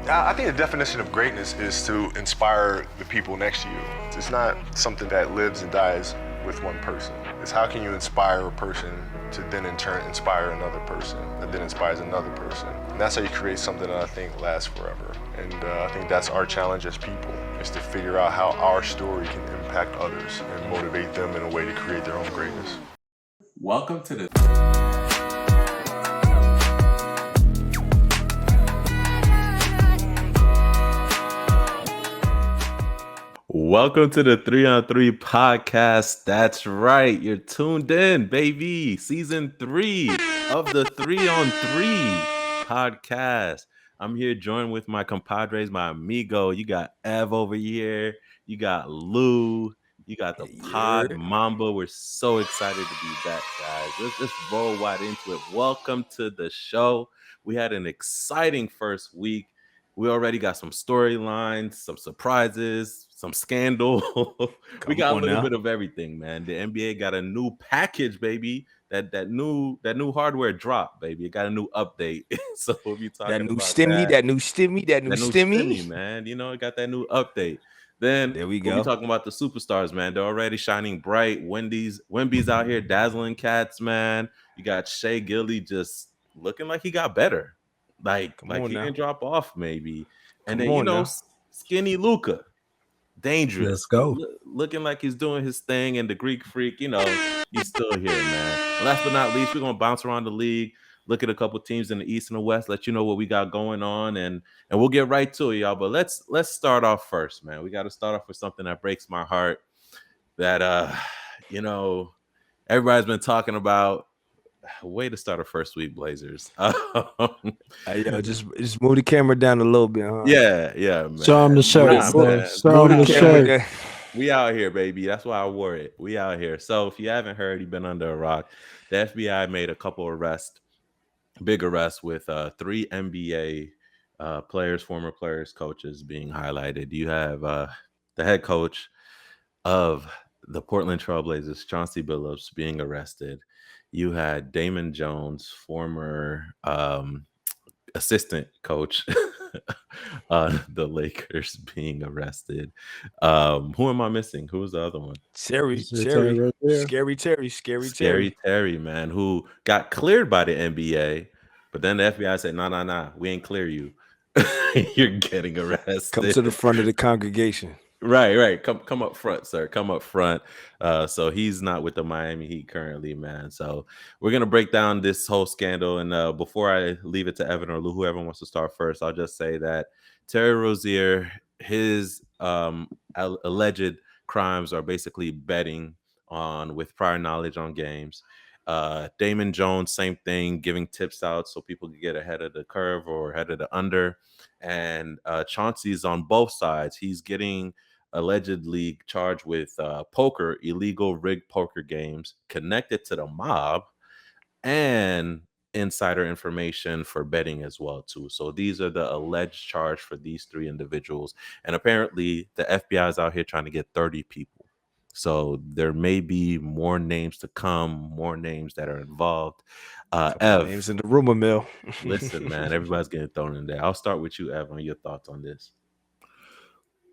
I think the definition of greatness is to inspire the people next to you. It's not something that lives and dies with one person. It's how can you inspire a person to then in turn inspire another person that then inspires another person. And that's how you create something that I think lasts forever. And I think that's our challenge as people, is to figure out how our story can impact others and motivate them in a way to create their own greatness. Welcome to the Welcome to the 3-on-3 podcast. That's right. You're tuned in, baby. Season 3 of the 3-on-3 podcast. I'm here joined with my compadres, my amigo. You got Ev over here. You got Lou. You got the pod Mamba. We're so excited to be back, guys. Let's just roll right into it. Welcome to the show. We had an exciting first week. We already got some storylines, some surprises, some scandal. We got a little bit of everything, man. The NBA got a new package, baby. That new hardware drop, baby. It got a new update. So we'll be talking that new about stimmy, that new stimmy, man. You know, it got that new update. Then there we we'll go. be talking about the superstars, man. They're already shining bright. Wemby's out here dazzling cats, man. You got Shea Gilly just looking like he got better. Like he didn't drop off, maybe. And then skinny Luka, dangerous. Let's go. Looking like he's doing his thing, and the Greek Freak, he's still here, man. And last but not least, we're gonna bounce around the league, look at a couple teams in the East and the West, let you know what we got going on, and we'll get right to it, y'all. But let's start off first, man. We got to start off with something that breaks my heart. That everybody's been talking about. Way to start a first week, Blazers. Just move the camera down a little bit, huh? Yeah, man. Show them the shirt, bro. Show them the shirt. We out here, baby. That's why I wore it. We out here. So if you haven't heard, you've been under a rock. The FBI made a couple arrests, big arrests with 3 NBA players, former players, coaches being highlighted. You have the head coach of the Portland Trailblazers, Chauncey Billups, being arrested. You had Damon Jones, former assistant coach on the Lakers, being arrested. Who am I missing? Who was the other one? Scary Terry, man, who got cleared by the NBA, but then the FBI said, "No, we ain't clear you. You're getting arrested. Come to the front of the congregation." Right. Come up front, sir. Come up front. So he's not with the Miami Heat currently, man. So we're gonna break down this whole scandal. And before I leave it to Evan or Lou, whoever wants to start first, I'll just say that Terry Rozier, his alleged crimes are basically betting on with prior knowledge on games. Damon Jones, same thing, giving tips out so people can get ahead of the curve or ahead of the under. And Chauncey's on both sides. He's getting allegedly charged with poker, illegal rigged poker games connected to the mob, and insider information for betting as well too. So these are the alleged charge for these 3 individuals. And apparently the FBI is out here trying to get 30 people. So there may be more names to come, more names that are involved. Ev, names in the rumor mill. Listen, man, everybody's getting thrown in there. I'll start with you, Ev, on your thoughts on this.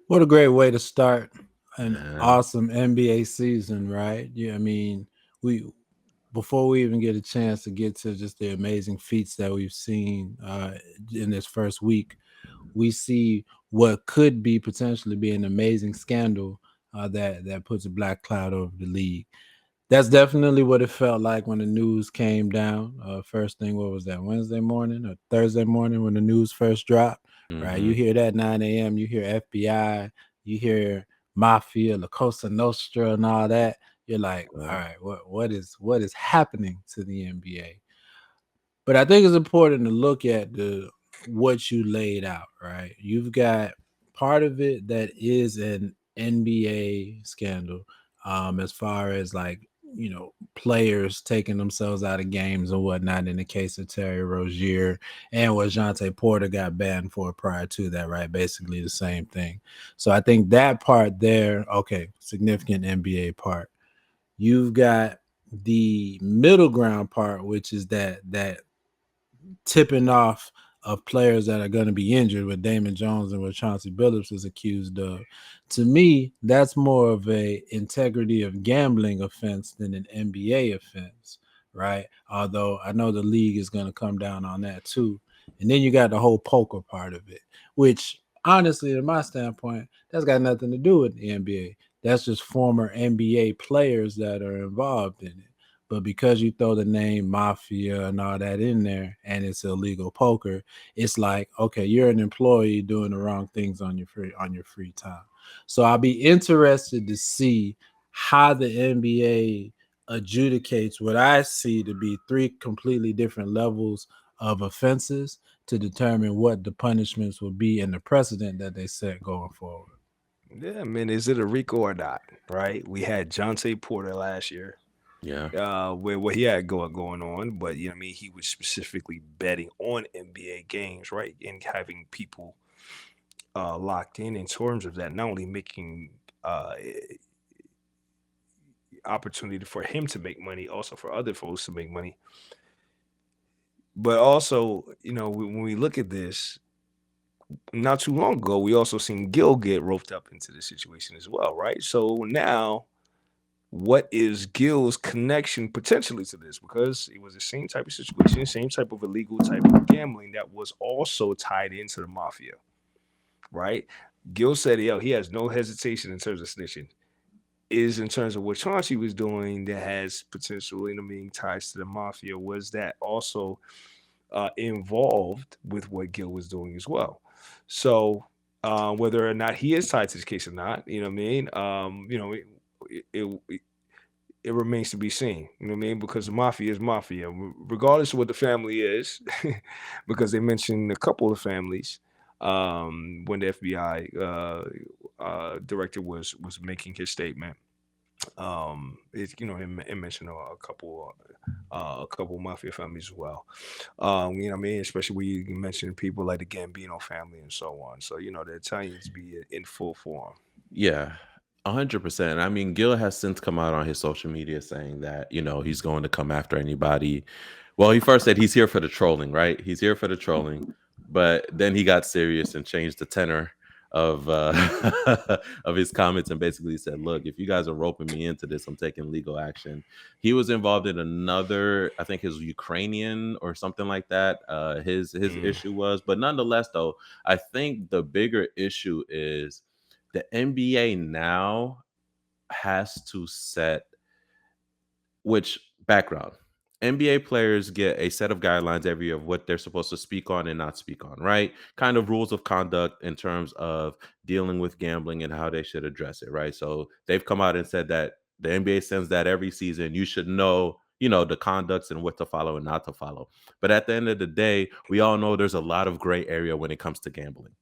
What a great way to start an awesome NBA season, right? Yeah, I mean, before we even get a chance to get to just the amazing feats that we've seen in this first week, we see what could be potentially be an amazing scandal that puts a black cloud over the league. That's definitely what it felt like when the news came down. First thing, what was that, Wednesday morning or Thursday morning when the news first dropped, right? You hear that 9 a.m., you hear FBI, you hear Mafia, La Cosa Nostra and all that. You're like, all right, what is happening to the NBA? But I think it's important to look at what you laid out, right? You've got part of it that is an NBA scandal, as far as like, players taking themselves out of games and whatnot in the case of Terry Rozier and what Jontay Porter got banned for prior to that, right? Basically the same thing. So I think that part there, okay, significant NBA part. You've got the middle ground part, which is that tipping off of players that are going to be injured with Damon Jones and what Chauncey Billups is accused of. To me, that's more of a integrity of gambling offense than an NBA offense, right? Although I know the league is going to come down on that too. And then you got the whole poker part of it, which honestly, to my standpoint, that's got nothing to do with the NBA. That's just former NBA players that are involved in it. But because you throw the name mafia and all that in there and it's illegal poker, it's like, okay, you're an employee doing the wrong things on your free time. So I'll be interested to see how the NBA adjudicates what I see to be three completely different levels of offenses to determine what the punishments will be and the precedent that they set going forward. Yeah, man, is it a RICO or not? Right? We had Jonte Porter last year. Yeah. Where what he had going on, but you know what I mean, he was specifically betting on NBA games, right? And having people locked in terms of that, not only making opportunity for him to make money, also for other folks to make money. But also, you know, when we look at this, not too long ago, we also seen Gil get roped up into the situation as well, right? So now, what is Gil's connection potentially to this? Because it was the same type of situation, same type of illegal type of gambling that was also tied into the mafia, right? Gil said, yo, he has no hesitation in terms of snitching. Is in terms of what Chauncey was doing that has potential, you know, being ties to the mafia, was that also involved with what Gil was doing as well? So whether or not he is tied to this case or not, you know what I mean? It remains to be seen, you know what I mean? Because the mafia is mafia, regardless of what the family is, because they mentioned a couple of families when the FBI director was making his statement. It, you know, it mentioned a couple mafia families as well. You know what I mean? Especially when you mention people like the Gambino family and so on. So, you know, the Italians be in full form. Yeah, 100%. I mean, Gil has since come out on his social media saying that, he's going to come after anybody. Well, he first said he's here for the trolling, right? He's here for the trolling, but then he got serious and changed the tenor of of his comments and basically said, "Look, if you guys are roping me into this, I'm taking legal action." He was involved in another, I think, his Ukrainian or something like that. His issue was, but nonetheless, though, I think the bigger issue is the NBA now has to set which background. NBA players get a set of guidelines every year of what they're supposed to speak on and not speak on, right? Kind of rules of conduct in terms of dealing with gambling and how they should address it, right? So they've come out and said that the NBA sends that every season. You should know, the conducts and what to follow and not to follow. But at the end of the day, we all know there's a lot of gray area when it comes to gambling.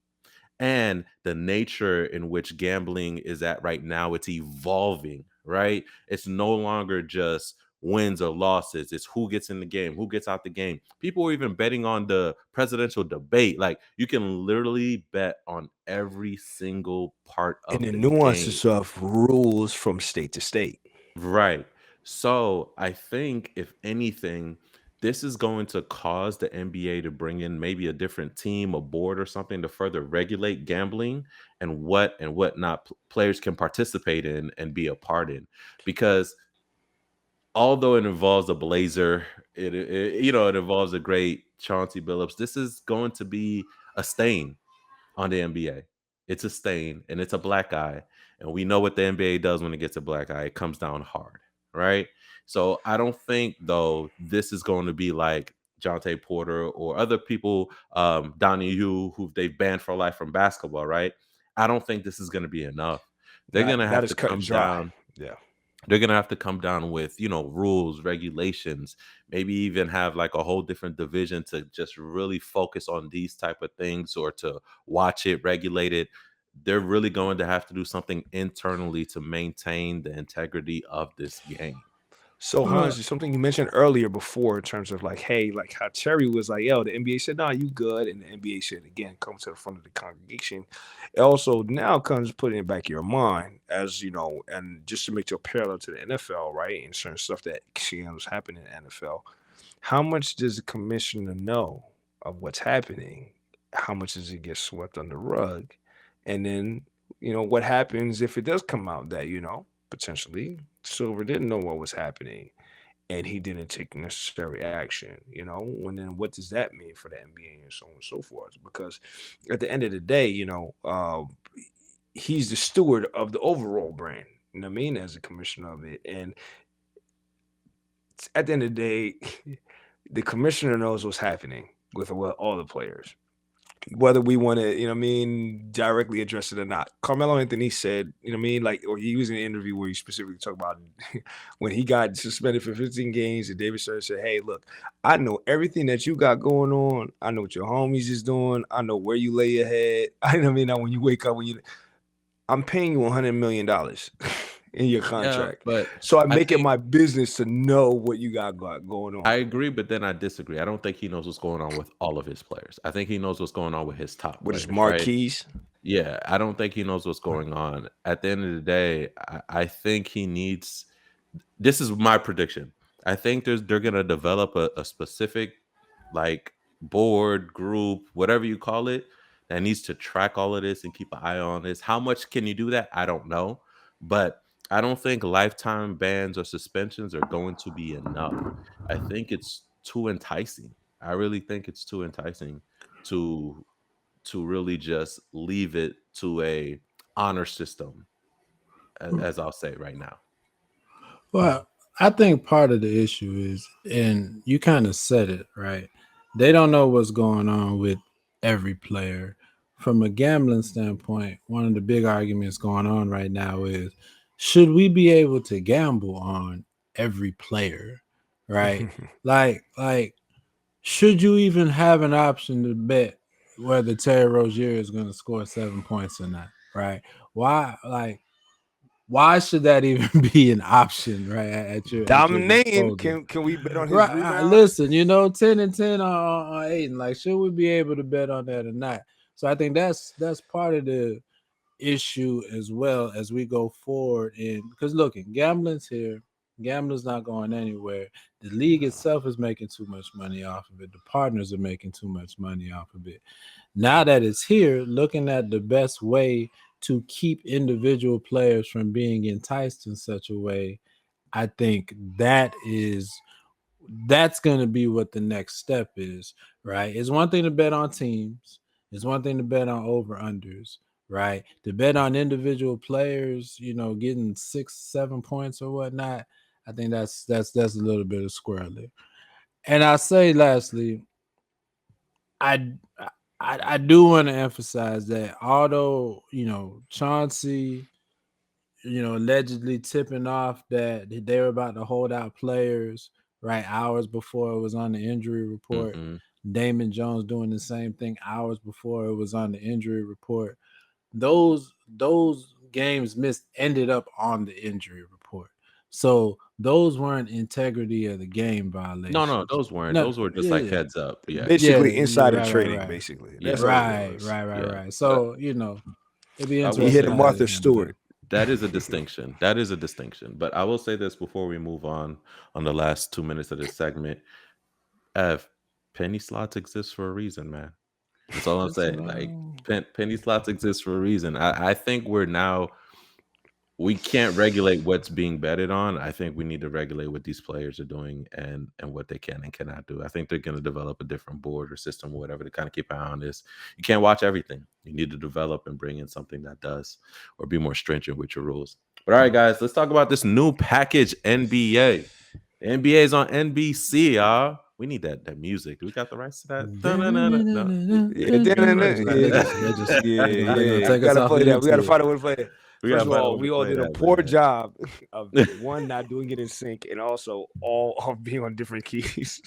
And the nature in which gambling is at right now, it's evolving, right? It's no longer just wins or losses. It's who gets in the game, who gets out the game. People are even betting on the presidential debate. Like, you can literally bet on every single part And of the the game. nuances of rules from state to state. Right. So I think if anything, this is going to cause the NBA to bring in maybe a different team, a board or something to further regulate gambling and what not players can participate in and be a part in. Because although it involves a Blazer, it involves a great Chauncey Billups. This is going to be a stain on the NBA. It's a stain and it's a black eye. And we know what the NBA does when it gets a black eye. It comes down hard, right? So I don't think, though, this is going to be like Jonte Porter or other people, Donnie Yu, who they've banned for life from basketball, right? I don't think this is going to be enough. They're going to That have is to cut and come dry. down. Yeah. They're going to have to come down with, rules, regulations, maybe even have like a whole different division to just really focus on these type of things or to watch it, regulate it. They're really going to have to do something internally to maintain the integrity of this game. So Uh, Hans, something you mentioned earlier before in terms of like, hey, like how Terry was like, yo, the NBA said, nah, you good. And the NBA said, again, come to the front of the congregation. It also now comes putting it back in your mind as, you know, and just to make your parallel to the NFL, right? And certain stuff that was happening in the NFL. How much does the commissioner know of what's happening, how much does it get swept under the rug? And then, what happens if it does come out that, potentially Silver didn't know what was happening and he didn't take necessary action, and then what does that mean for the NBA and so on and so forth? Because at the end of the day, he's the steward of the overall brand, you know what I mean, as a commissioner of it. And at the end of the day, the commissioner knows what's happening with all the players, whether we want to, directly address it or not. Carmelo Anthony said, like, or he was in an interview where he specifically talked about when he got suspended for 15 games, and David Stern said, hey, look, I know everything that you got going on. I know what your homies is doing. I know where you lay your head. I know, now when you wake up, I'm paying you $100 million in your contract. But so I make it my business to know what you got going on. I agree, but then I disagree. I don't think he knows what's going on with all of his players. I think he knows what's going on with his top with players, his marquees. Right? Yeah, I don't think he knows what's going on. At the end of the day, I think he needs. This is my prediction. I think they're gonna develop a specific like board group, whatever you call it, that needs to track all of this and keep an eye on this. How much can you do that? I don't know, but I don't think lifetime bans or suspensions are going to be enough. I think it's too enticing. I really think it's too enticing to really just leave it to a honor system, as I'll say right now. Well, I think part of the issue is, and you kind of said it, right? They don't know what's going on with every player. From a gambling standpoint, one of the big arguments going on right now is, should we be able to gamble on every player, right? like should you even have an option to bet whether Terry Rozier is going to score 7 points or not, right? Why should that even be an option, right? At your dominating, can we bet on his rebound? Listen, 10 and 10 on Aiden. Like, should we be able to bet on that or not? So I think that's part of the issue as well as we go forward. And because looking, gambling's here, gambling's not going anywhere. The league itself is making too much money off of it. The partners are making too much money off of it. Now that it's here, looking at the best way to keep individual players from being enticed in such a way, I think that's going to be what the next step is, right? It's one thing to bet on teams. It's one thing to bet on over-unders, right? To bet on individual players, getting 6-7 points or whatnot, I think that's a little bit of squirrely. And I say lastly, I do want to emphasize that although, Chauncey, allegedly tipping off that they were about to hold out players, right, hours before it was on the injury report. Mm-hmm. Damon Jones doing the same thing hours before it was on the injury report. Those games missed ended up on the injury report. So those weren't integrity of the game violations. No, those weren't. Those were just like heads up. Yeah, basically insider trading. Right. Basically, that's right. So it'd be interesting. He hit a Martha Stewart. That is a distinction. That is a distinction. But I will say this before we move on the last 2 minutes of this segment. Penny slots exist for a reason, man. That's all I'm saying. Like penny slots exist for a reason. I think we can't regulate what's being betted on. I think we need to regulate what these players are doing and what they can and cannot do. I think they're going to develop a different board or system or whatever to kind of keep an eye on this. You can't watch everything. You need to develop and bring in something that does, or be more stringent with your rules. But all right, guys, let's talk about this new package NBA. The NBA is on NBC, y'all. We need that music. Do we got the rights to that? We gotta play that. We gotta find a way to play it. First of all, we all did a poor job of one, not doing it in sync, and also all of being on different keys.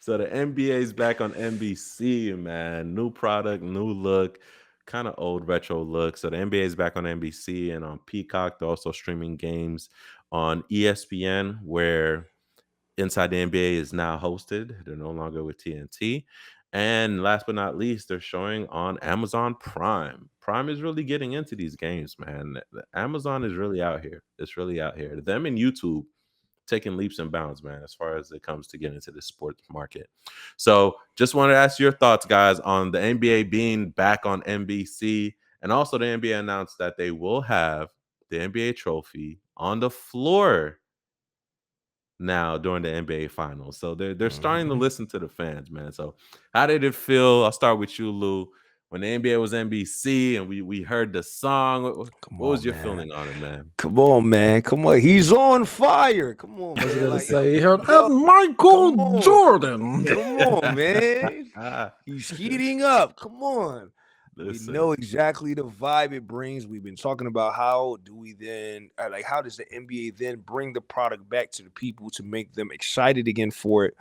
So the NBA is back on NBC, man. New product, new look, kind of old retro look. So the NBA is back on NBC and on Peacock. They're also streaming games on ESPN, where Inside the NBA is now hosted. They're no longer with TNT. And last but not least, they're showing on Amazon Prime. Prime is really getting into these games, man. Amazon is really out here. It's really out here. Them and YouTube taking leaps and bounds, man, as far as it comes to getting into the sports market. So just wanted to ask your thoughts, guys, on the NBA being back on NBC. And also the NBA announced that they will have the NBA trophy on the floor now during the NBA finals. So they're starting to listen to the fans, man. So how did it feel? I'll start with you, Lou. When the NBA was NBC and we heard the song, what was your feeling on it, man? Come on, man. Come on. He's on fire. Come on, I was man. gonna Like, say, and come Michael on. Jordan. Come on, man. He's heating up. Come on. Listen. We know exactly the vibe it brings. We've been talking about how do we then, how does the NBA then bring the product back to the people to make them excited again for it?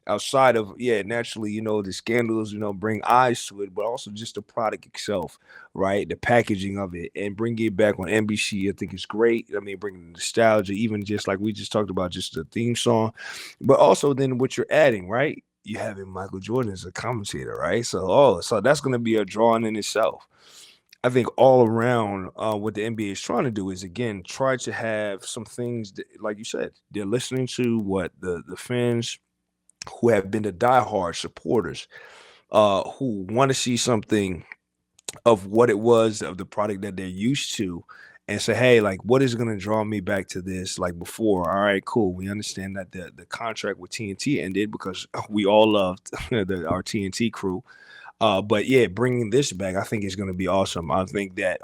Outside of, naturally, the scandals, bring eyes to it, but also just the product itself, right? The packaging of it and bringing it back on NBC, I think is great. I mean, bringing nostalgia, even just like we just talked about, just the theme song, but also then what you're adding, right? You having Michael Jordan as a commentator, right? So that's going to be a drawing in itself. I think all around, what the NBA is trying to do is, again, try to have some things that, like you said, they're listening to what the fans who have been the diehard supporters, who want to see something of what it was of the product that they're used to, and say, hey, like, what is going to draw me back to this like before? All right, cool. We understand that the contract with TNT ended because we all loved our TNT crew. But yeah, bringing this back, I think is going to be awesome. I think that,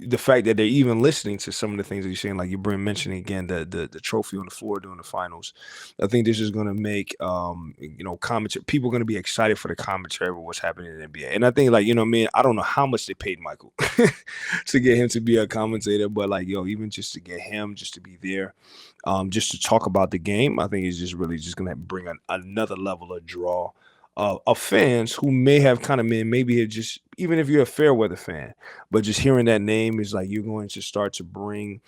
the fact that they're even listening to some of the things that you're saying, like you've been mentioning again, the trophy on the floor during the finals. I think this is going to make, commentary. People are going to be excited for the commentary of what's happening in the NBA. And I think, like, I don't know how much they paid Michael to get him to be a commentator, but like, even just to get him just to be there, just to talk about the game, I think is just really just going to bring another level of draw of fans who may have kind of been, maybe just, even if you're a fair weather fan, but just hearing that name is like you're going to start to bring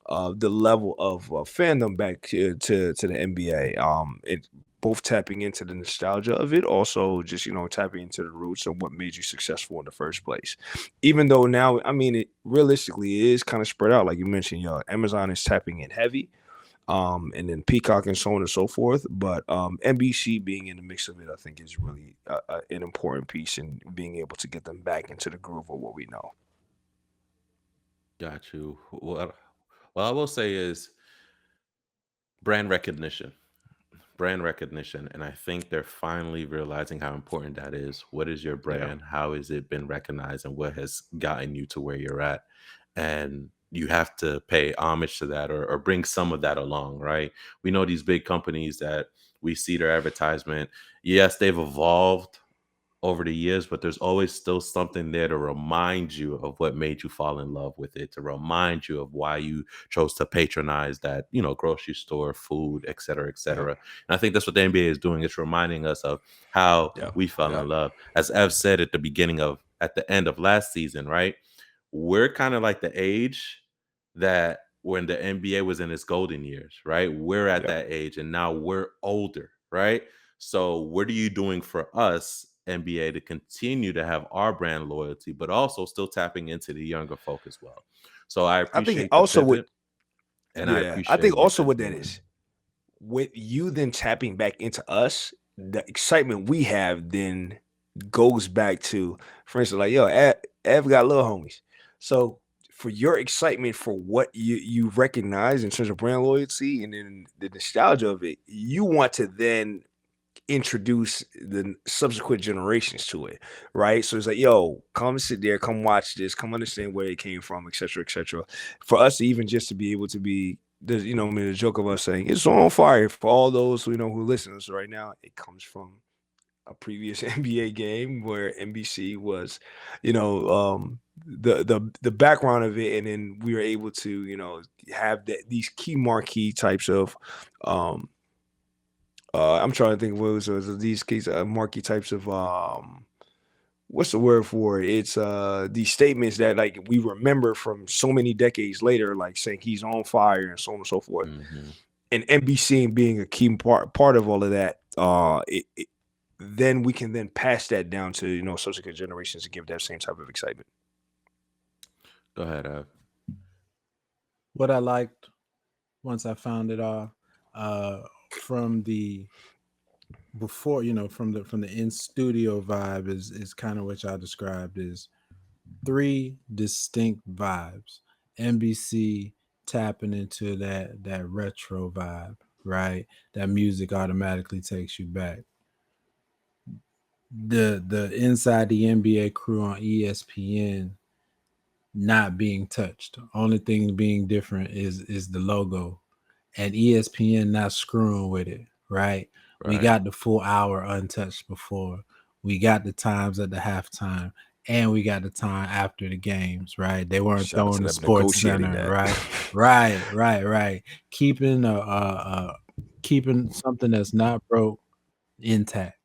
the level of fandom back to the NBA. It both tapping into the nostalgia of it, also just tapping into the roots of what made you successful in the first place. Even though now, I mean, it realistically is kind of spread out, like you mentioned. Amazon is tapping in heavy. And then Peacock and so on and so forth. But NBC being in the mix of it, I think is really an important piece in being able to get them back into the groove of what we know. Got you. Well, I will say is brand recognition. And I think they're finally realizing how important that is. What is your brand? How has it been recognized, and what has gotten you to where you're at? And you have to pay homage to that, or bring some of that along, right? We know these big companies that we see their advertisement. Yes, they've evolved over the years, but there's always still something there to remind you of what made you fall in love with it, to remind you of why you chose to patronize that, grocery store, food, et cetera, et cetera. And I think that's what the NBA is doing. It's reminding us of how we fell in love. As Ev said at the end of last season, right? We're kind of like the age that when the NBA was in its golden years, right? We're at that age, and now we're older, right? So what are you doing for us, NBA, to continue to have our brand loyalty, but also still tapping into the younger folk as well? So I appreciate also the pivot, what, I appreciate. I think also what doing. that is, with you then tapping back into us, the excitement we have then goes back to, for instance, like, Ev got little homies. So for your excitement for what you recognize in terms of brand loyalty and then the nostalgia of it, you want to then introduce the subsequent generations to it, right? So it's like, come sit there, come watch this, come understand where it came from, etc., etc. For us to even just to be able to be, the joke of us saying it's on fire for all those who listen to us right now, it comes from a previous NBA game where NBC was, the background of it, and then we were able to, have these key marquee types of, I'm trying to think what was these keys, marquee types of, what's the word for it? It's these statements that like we remember from so many decades later, like saying he's on fire and so on and so forth. Mm-hmm. And NBC being a key part of all of that, then we can then pass that down to subsequent generations to give that same type of excitement. Go ahead, Ev. What I liked once I found it all. From the before, from the in studio vibe is kind of what y'all described is three distinct vibes. NBC tapping into that retro vibe, right? That music automatically takes you back. The inside the NBA crew on ESPN not being touched. Only thing being different is the logo, and ESPN not screwing with it, right? We Right. got the full hour untouched before. We got the times at the halftime, and we got the time after the games, right? They weren't Shout out to throwing the them sports negotiating center, that. right? Right. Keeping something that's not broke intact.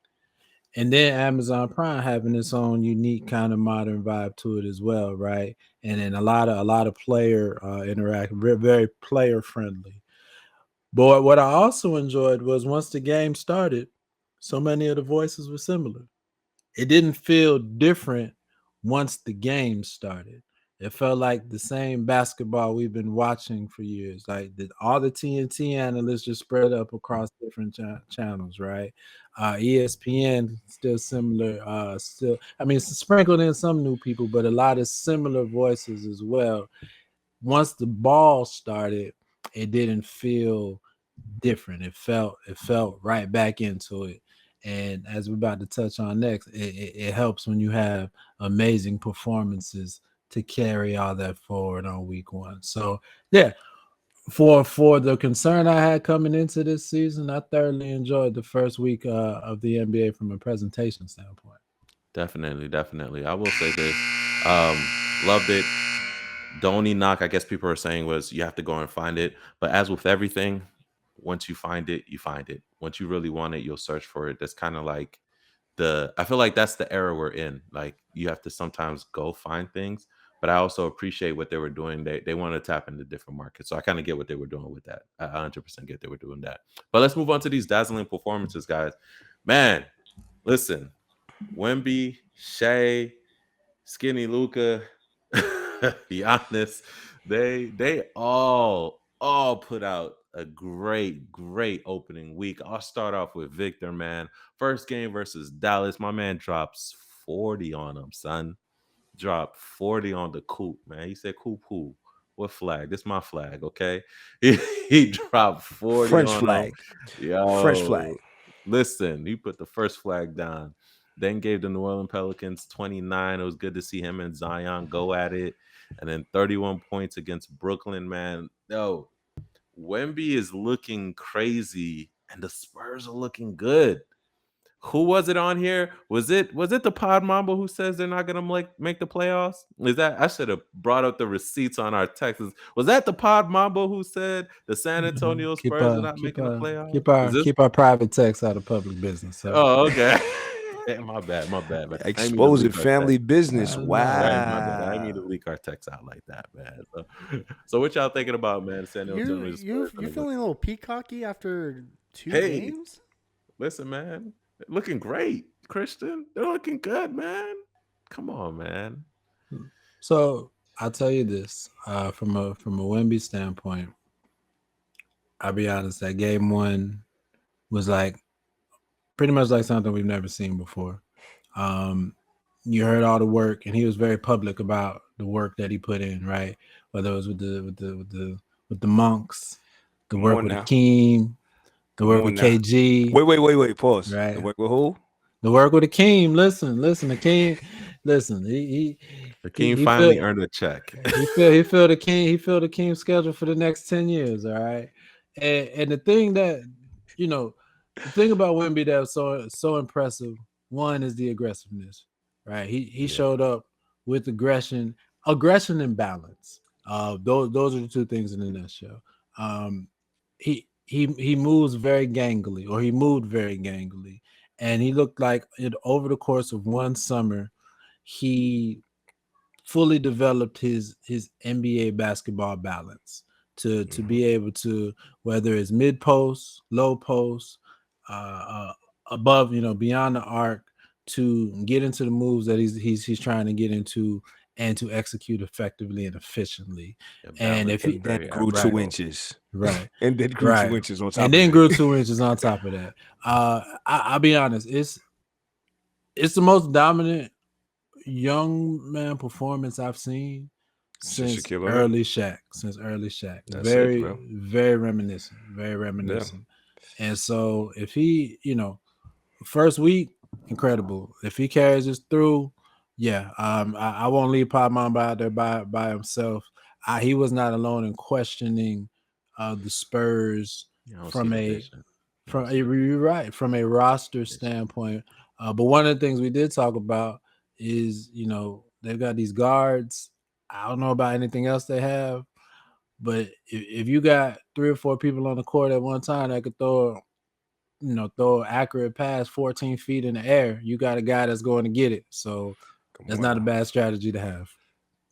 And then Amazon Prime having its own unique kind of modern vibe to it as well, right? And then a lot of player interact, very player friendly. But what I also enjoyed was once the game started, so many of the voices were similar. It didn't feel different once the game started. It felt like the same basketball we've been watching for years. Like all the TNT analysts just spread up across different channels, right? ESPN still similar. Still, I mean, sprinkled in some new people, but a lot of similar voices as well. Once the ball started, it didn't feel different. It felt right back into it. And as we're about to touch on next, it helps when you have amazing performances to carry all that forward on week one. So yeah, for the concern I had coming into this season, I thoroughly enjoyed the first week of the NBA from a presentation standpoint. Definitely. I will say this. Loved it. The only knock I guess people are saying was you have to go and find it. But as with everything, once you find it, you find it. Once you really want it, you'll search for it. That's kind of like I feel like that's the era we're in. Like you have to sometimes go find things. But I also appreciate what they were doing. They want to tap into different markets. So I kind of get what they were doing with that. I 100% get they were doing that. But let's move on to these dazzling performances, guys. Man, listen. Wemby, Shea, Skinny Luca, Giannis, they all put out a great opening week. I'll start off with Victor, man. First game versus Dallas. My man drops 40 on him, son. Dropped 40 on the coop, man. He said, coop who? What flag? This my flag, okay? He dropped 40 French on flag. them. French flag. Listen, he put the first flag down. Then gave the New Orleans Pelicans 29. It was good to see him and Zion go at it. And then 31 points against Brooklyn, man. Yo, Wemby is looking crazy, and the Spurs are looking good. Who was it on here? Was it the Pod Mambo who says they're not gonna make the playoffs? Is that I should have brought up the receipts on our texts. Was that the Pod Mambo who said the San Antonio keep Spurs are our not keep making the our playoffs? keep Is our this? keep our private text out of public business. So Oh, okay. My bad, man. I didn't mean to Exposing leak our text. family business. Right, my bad. I didn't mean to Wow. leak our text out like that, man. So what y'all thinking about, man? San Antonio Spurs. You're feeling a little peacocky after two Hey. games? Listen, man, looking great, Christian. They're looking good, man. Come on, man. So I'll tell you this, from a Wemby standpoint, I'll be honest, that game one was like pretty much like something we've never seen before. You heard all the work, and he was very public about the work that he put in, right? Whether it was with the monks, the Come work on with now. Akeem, the work Come with on now. KG. Wait. Pause. Right. The work with who? The work with Akeem. Listen, Akeem. Listen, Akeem finally earned a check. he filled Akeem's schedule for the next 10 years. All right. And the thing that the thing about Wemby that was so impressive, one is the aggressiveness, right? He showed up with aggression and balance. Those are the two things in the nutshell. He moves very gangly, or he moved very gangly, and he looked like over the course of one summer, he fully developed his NBA basketball balance to be able to, whether it's mid post, low post, above, beyond the arc, to get into the moves that he's trying to get into, and to execute effectively and efficiently. Yeah, And if balance is he And then very grew right, 2 admirable. inches. right, And then grew 2 right, inches on top and of then that. grew 2 inches on top of that. I'll be honest, it's the most dominant young man performance I've seen Since since Shaquille O'Neal. early Shaq. Since early Shaq, That's it, bro. very reminiscent, very reminiscent. And so if he, first week, incredible. If he carries us through, yeah, I won't leave Podmon out there by himself. He was not alone in questioning the Spurs You don't see from the a vision. You don't see the you're right, from a roster standpoint. But one of the things we did talk about is they've got these guards. I don't know about anything else they have, but if you got 3 or 4 people on the court at one time that could throw an accurate pass 14 feet in the air, you got a guy that's going to get it. So Come that's on not a now. bad strategy to have.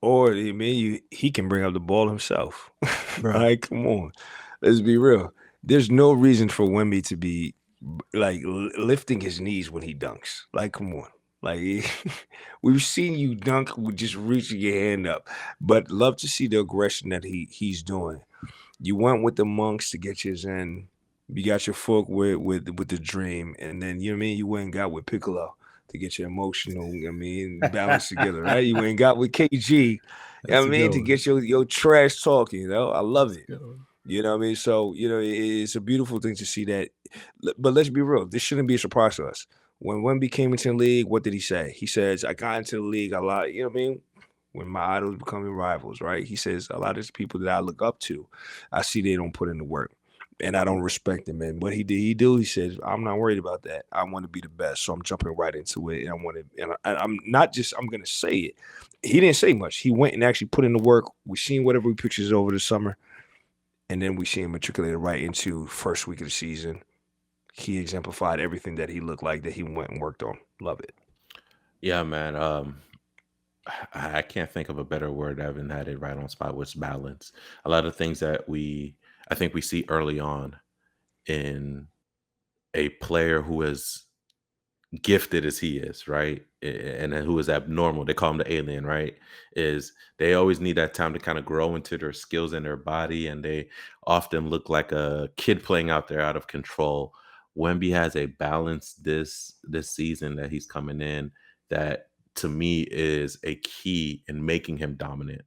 Or he can bring up the ball himself. Bro. Like, come on, let's be real. There's no reason for Wemby to be like lifting his knees when he dunks. Like, come on. Like, we've seen you dunk with just reaching your hand up, but love to see the aggression that he's doing. You went with the monks to get yours in. You got your folk with the dream, and then you know what I mean. You went and got with Piccolo to get your emotional. I mean, balance together, right? You went and got with KG. You know what I mean, to get your trash talk. I love it. You know what I mean? So, it's a beautiful thing to see that. But let's be real. This shouldn't be a surprise to us. When Wemby came into the league, what did he say? He says, I got into the league a lot. You know what I mean? When my idols becoming rivals, right? He says, a lot of the people that I look up to, I see they don't put in the work. And I don't respect them. And what he says, I'm not worried about that. I want to be the best. So I'm jumping right into it. And I want to, and I'm not just, I'm going to say it. He didn't say much. He went and actually put in the work. We've seen whatever pictures over the summer. And then we see him matriculated right into first week of the season. He exemplified everything that he looked like that he went and worked on. Love it. Yeah, man. I can't think of a better word. Evan had it right on spot, which is balance. A lot of things that I think we see early on in a player who is gifted as he is, right? And who is abnormal. They call him the alien, right? Is they always need that time to kind of grow into their skills in their body, and they often look like a kid playing out there out of control. Wemby has a balance this season that he's coming in that to me is a key in making him dominant,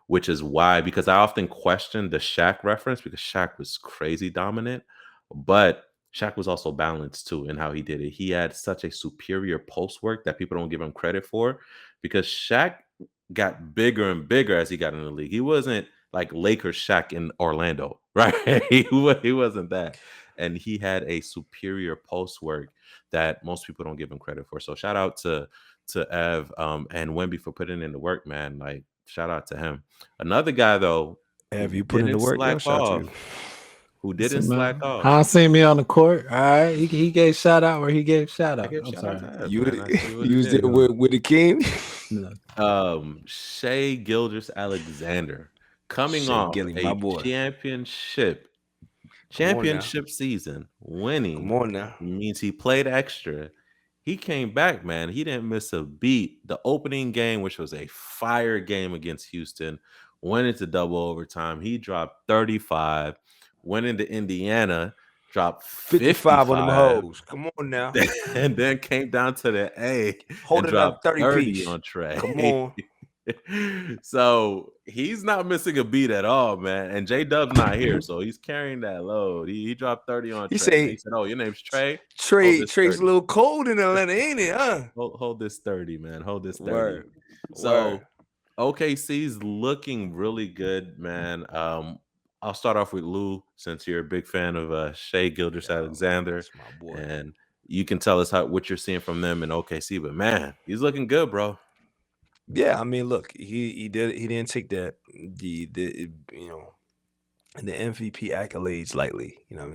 which is why, because I often question the Shaq reference because Shaq was crazy dominant, but Shaq was also balanced too in how he did it. He had such a superior post work that people don't give him credit for because Shaq got bigger and bigger as he got in the league. He wasn't like Lakers Shaq in Orlando, right? he wasn't that. And he had a superior post work that most people don't give him credit for. So shout out to Ev and Wemby for putting in the work, man. Like shout out to him. Another guy though, Have you put in the work? slack Shout out to off. you. Who didn't Listen, man, slack off. I seen me on the court. All right, he gave shout out where he gave shout I out. gave I'm shout out sorry. to Ev, You man. I see what he was did. there with the king. No. Shea Gilgeous-Alexander coming Shea off Gilly, my a boy. championship Come on now. season, winning Come on now. means he played extra. He came back, man. He didn't miss a beat. The opening game, which was a fire game against Houston, went into double overtime. He dropped 35, went into Indiana, dropped 55 on them 55, hoes. Come on now. and then came down to the A and Holding up dropped 30 30 piece. on Trey. Come on. So he's not missing a beat at all, man. And J Dub's not here, so he's carrying that load. He dropped 30 on He Trey. say- He said, "Oh, your name's Trey. Trey's 30. a little cold in Atlanta, ain't it? Huh? Hold this 30, man. Hold this 30." Word. So Word. OKC's looking really good, man. I'll start off with Lou, since you're a big fan of Shea Gilgeous-Alexander, That's my boy. and you can tell us what you're seeing from them in OKC. But man, he's looking good, bro. Yeah, I mean, look, he didn't take the the MVP accolades lightly, you know what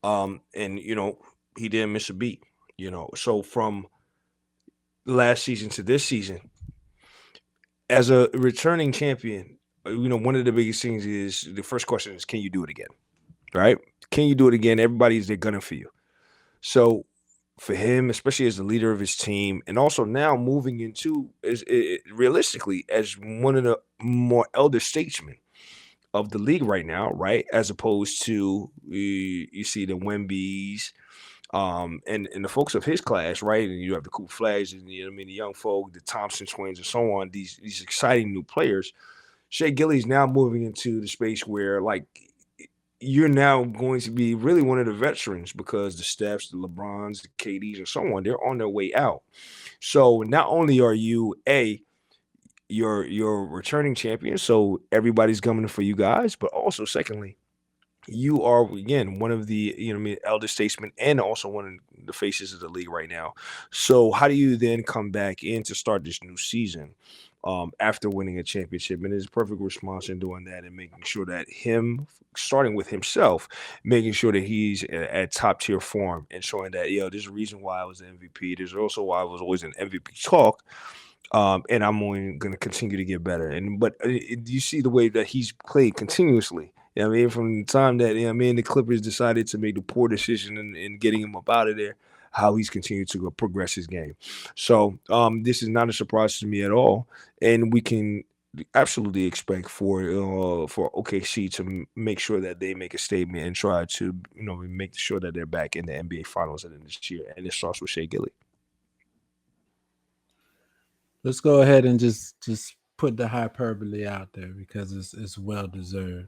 I mean? And he didn't miss a beat, So from last season to this season, as a returning champion, one of the biggest things is the first question is, can you do it again? Right? Can you do it again? Everybody's there gunning for you. So for him, especially as the leader of his team, and also now moving into realistically as one of the more elder statesmen of the league right now, right? As opposed to you see the Wembys, and the folks of his class, right? And you have the Cool Flags, and you know what I mean, the young folk, the Thompson twins, and so on. These exciting new players. Shea Gilly's now moving into the space where like you're now going to be really one of the veterans because the Stephs, the LeBrons, the KDs, and so on, they're on their way out. So not only are you you're returning champion, so everybody's coming for you guys, but also secondly, you are again one of the you know what I mean elder statesmen and also one of the faces of the league right now. So how do you then come back in to start this new season after winning a championship? And his perfect response in doing that and making sure that him starting with himself, making sure that he's at top tier form and showing that there's a reason why I was the MVP. There's also why I was always an MVP talk. And I'm only going to continue to get better. But you see the way that he's played continuously. You know what I mean, from the time that the Clippers decided to make the poor decision in getting him up out of there, how he's continued to progress his game. So this is not a surprise to me at all, and we can absolutely expect for OKC to make sure that they make a statement and try to make sure that they're back in the NBA Finals at the end of this year, and it starts with Shea Gilly. Let's go ahead and just put the hyperbole out there because it's well deserved.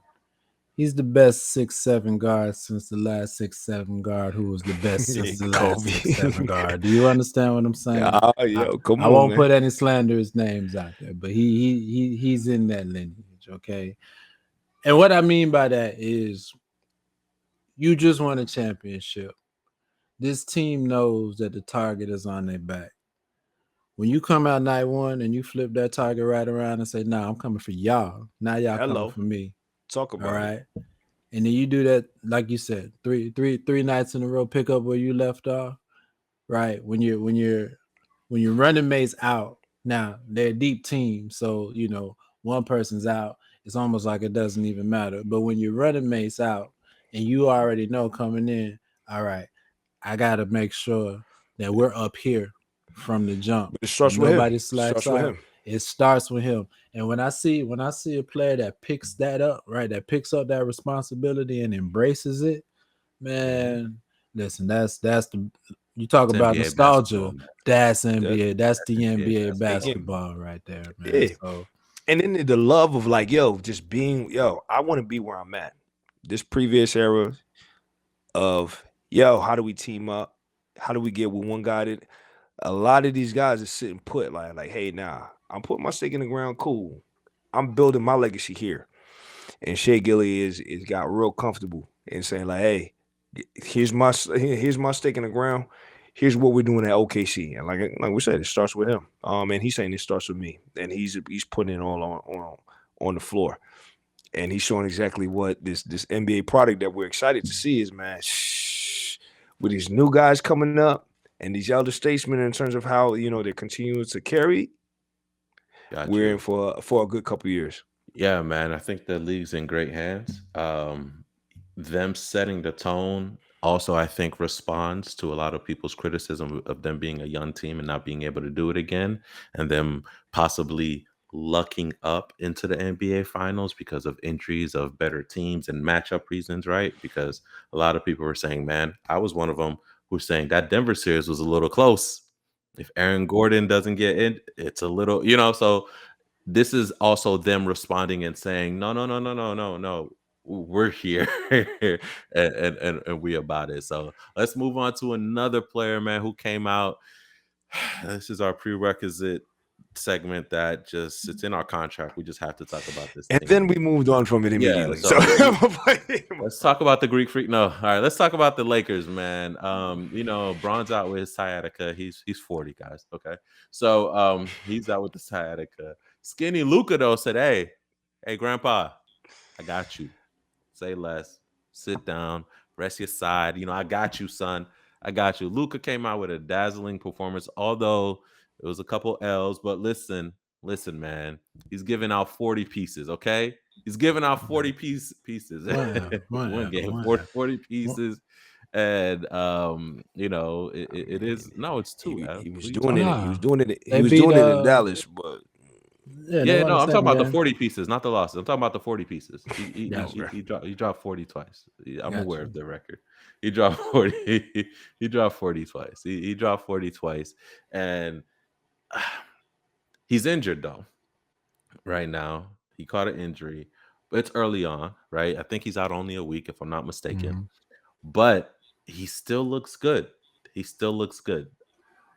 He's the best 6'7" guard since the last 6'7" guard who was the best since the last 6'7" guard. Do you understand what I'm saying? Come I on, won't man. put any slanderous names out there, but he's in that lineage, okay? And what I mean by that is you just won a championship. This team knows that the target is on their back. When you come out night one and you flip that target right around and say, "Nah, I'm coming for y'all. Now y'all coming for me." Talk about all right. And then you do that, like you said, three nights in a row, pick up where you left off. Right. When your running mates out, now they're a deep team. So, one person's out, it's almost like it doesn't even matter. But when your running mates out and you already know coming in, all right, I gotta make sure that we're up here from the jump. It starts with him. It starts with him. And when I see a player that picks that up, right, that picks up that responsibility and embraces it, man, listen, that's the you talk about NBA nostalgia. That's NBA. That's the NBA NBA basketball right there, man. Yeah. So, and then the love of like, just being, I want to be where I'm at. This previous era of, how do we team up? How do we get with one guy that a lot of these guys are sitting put like, hey, I'm putting my stake in the ground. Cool. I'm building my legacy here. And Shea Gilly is got real comfortable and saying like, hey, here's my stake in the ground. Here's what we're doing at OKC. And like we said, it starts with him. And he's saying it starts with me. And he's putting it all on the floor. And he's showing exactly what this NBA product that we're excited to see is, man, with these new guys coming up and these elder statesmen in terms of how, they're continuing to carry, we're in for a good couple of years. Yeah, man. I think the league's in great hands. Them setting the tone also, I think, responds to a lot of people's criticism of them being a young team and not being able to do it again, and them possibly lucking up into the NBA Finals because of injuries of better teams and matchup reasons, right? Because a lot of people were saying, man, I was one of them who was saying that Denver series was a little close. If Aaron Gordon doesn't get in, it's a little, so this is also them responding and saying, no, we're here and we about it. So let's move on to another player, man, who came out. This is our prerequisite segment that just it's in our contract. We just have to talk about this. And then we moved on from it immediately. So let's talk about the Greek Freak. No, all right, let's talk about the Lakers, man. Bron's out with his sciatica. He's 40, guys. Okay. So he's out with the sciatica. Skinny Luka though said, hey, grandpa, I got you. Say less. Sit down. Rest your side. I got you, son. I got you. Luka came out with a dazzling performance, although it was a couple L's. But listen, man. He's giving out 40 pieces, okay? He's giving out 40 pieces. One game, 40 pieces. And it is it's two. He, Ev. he was What are you doing talking it. about? He was Nah, doing it. He they was beat doing it in Dallas, but yeah, they Yeah, won no, the I'm talking second about the game. 40 pieces, not the losses. I'm talking about the 40 pieces. Gotcha. He dropped 40 twice. I'm aware Gotcha. of the record. He dropped 40. He dropped 40 twice. He dropped 40 twice, and he's injured though. Right now, he caught an injury, but it's early on. Right, I think he's out only a week, if I'm not mistaken. Mhm. But he still looks good. He still looks good.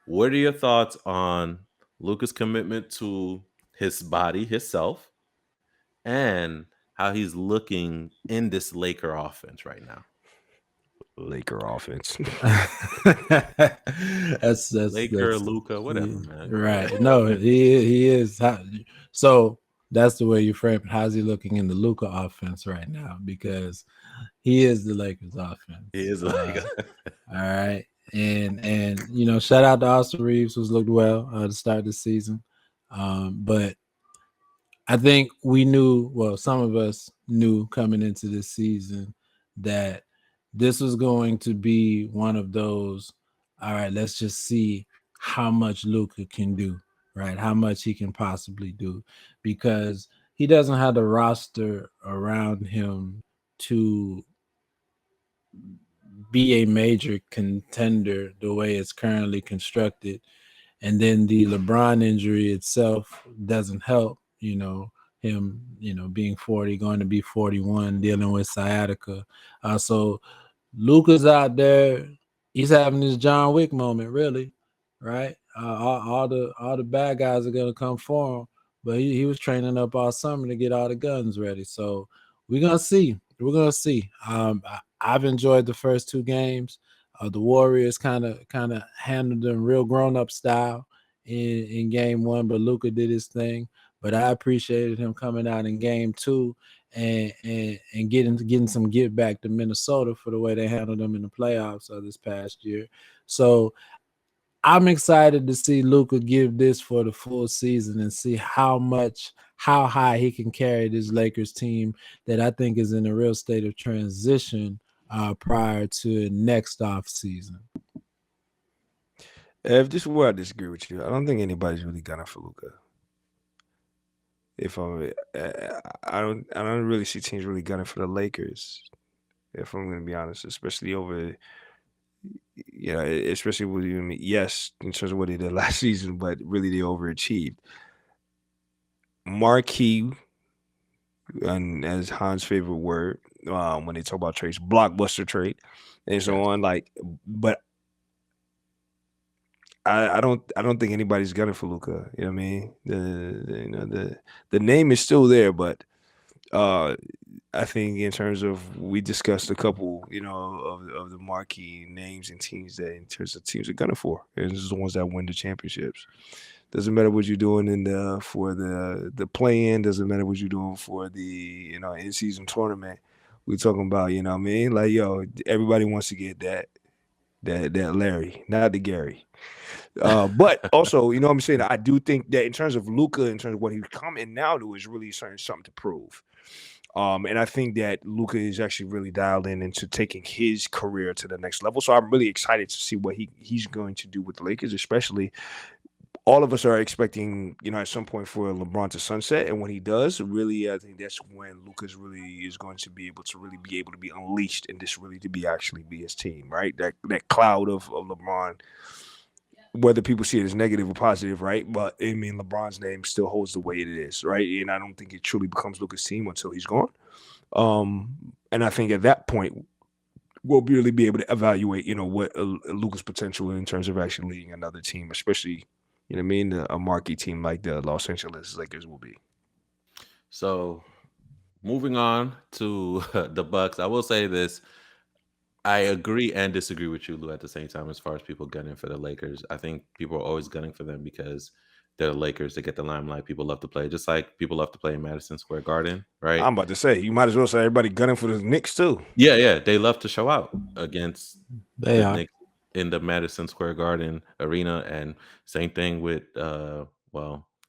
What are your thoughts on Luka's commitment to his body, himself, and how he's looking in this Laker offense right now? Laker offense. that's Laker, Luka, whatever, yeah, man. right. No, he is. So that's the way you frame it. How's he looking in the Luka offense right now? Because he is the Lakers offense. He is like, All right. And shout out to Austin Reeves, who's looked well to start the season. But I think we knew, well, some of us knew coming into this season that this was going to be one of those, all right, let's just see how much Luka can do, right? How much he can possibly do, because he doesn't have the roster around him to be a major contender the way it's currently constructed. And then the LeBron injury itself doesn't help, him, being 40, going to be 41, dealing with sciatica. So Luka's out there, he's having this John Wick moment, really, right? All the bad guys are gonna come for him, but he was training up all summer to get all the guns ready. So we're gonna see. We're gonna see. I've enjoyed the first two games. The Warriors kind of handled them real grown up style in game one, but Luka did his thing. But I appreciated him coming out in game two and getting some give back to Minnesota for the way they handled them in the playoffs this past year. So I'm excited to see Luka give this for the full season and see how high he can carry this Lakers team that I think is in a real state of transition prior to next off season. If this is where I disagree with you, I don't think anybody's really gunning for Luka. If I don't really see teams really gunning for the Lakers. If I'm going to be honest, especially over, especially with you, yes, in terms of what they did last season, but really they overachieved. Marquee, and as Han's favorite word, when they talk about trades, blockbuster trade, and so on. But I don't think anybody's gunning for Luka. You know what I mean? The name is still there, but I think in terms of, we discussed a couple, of the marquee names and teams that in terms of teams are gunning for. And this is the ones that win the championships. Doesn't matter what you're doing for the play-in. Doesn't matter what you're doing for the in-season tournament. We're talking about, you know what I mean? Like, everybody wants to get that Larry, not the Gary. But also, you know what I'm saying? I do think that in terms of Luka, in terms of what he's coming now to, is really something to prove. And I think that Luka is actually really dialed in into taking his career to the next level. So I'm really excited to see what he's going to do with the Lakers, especially. All of us are expecting, at some point for LeBron to sunset. And when he does, really, I think that's when Luka's really is going to be able to be unleashed and this really to be his team, right? That cloud of LeBron, whether people see it as negative or positive, right? But I mean, LeBron's name still holds the weight it is, right? And I don't think it truly becomes Luka's team until he's gone. And I think at that point, we'll really be able to evaluate, what Luka's potential in terms of actually leading another team, especially, you know what I mean, a marquee team like the Los Angeles Lakers will be. So, moving on to the Bucks, I will say this. I agree and disagree with you, Lou, at the same time, as far as people gunning for the Lakers. I think people are always gunning for them because they're the Lakers. They get the limelight. People love to play, just like people love to play in Madison Square Garden, right? I'm about to say, you might as well say everybody gunning for the Knicks too. Yeah. They love to show out against They the are. Knicks in the Madison Square Garden arena, and same thing with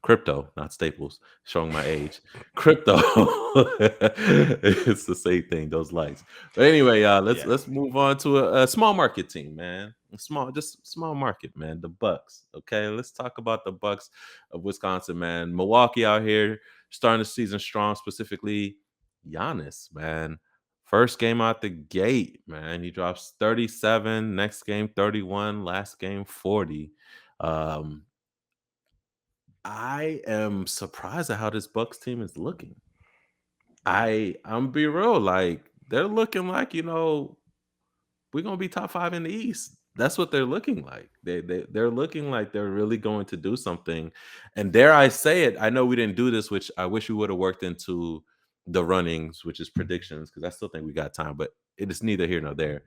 Crypto, not Staples, showing my age. Crypto, it's the same thing. Those likes, but anyway, let's move on to a small market team, man. Just small market, man. The Bucks. Okay, let's talk about the Bucks of Wisconsin, man. Milwaukee out here starting the season strong. Specifically, Giannis, man. First game out the gate, man. He drops 37. Next game 31. Last game 40. I am surprised at how this Bucks team is looking. I'm be real, like they're looking like we're gonna be top 5 in the East. That's what they're looking like. They're looking like they're really going to do something. And dare I say it, I know we didn't do this, which I wish we would have worked into the runnings, which is predictions, because I still think we got time, but it is neither here nor there.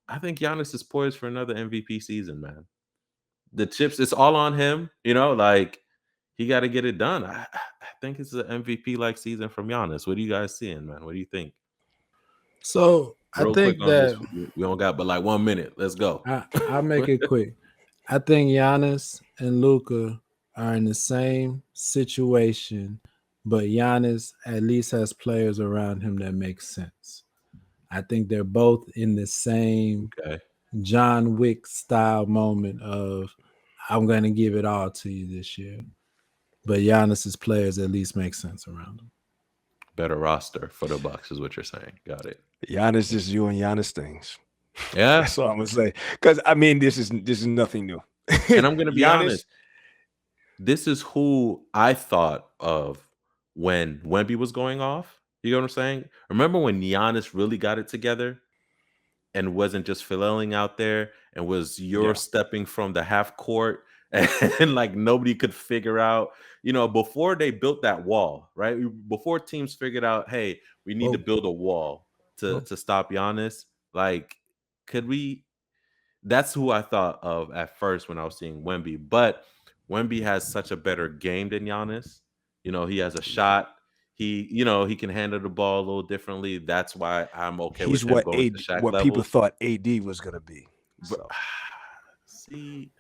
I think Giannis is poised for another MVP season, man. The chips, it's all on him, like he got to get it done. I think it's an MVP like season from Giannis. What are you guys seeing, man? What do you think? So Real I think quick on that this, we don't got but like 1 minute. Let's go. I'll make it quick. I think Giannis and Luka are in the same situation, but Giannis at least has players around him that make sense. I think they're both in the same John Wick style moment of I'm going to give it all to you this year. But Giannis's players at least make sense around him. Better roster for the Bucks is what you're saying. Got it. Giannis just doing Giannis things. Yeah, that's all I'm gonna say. Because I mean, this is nothing new. And I'm gonna be honest. This is who I thought of when Wemby was going off. You know what I'm saying? Remember when Giannis really got it together and wasn't just flailing out there and was stepping from the half court and like nobody could figure out, before they built that wall, right? Before teams figured out, hey, we need to build a wall to stop Giannis. Like, could we? That's who I thought of at first when I was seeing Wemby. But Wemby has such a better game than Giannis. He has a shot. He can handle the ball a little differently. That's why I'm okay with him going to Shaq levels. People thought AD was gonna be. So. See,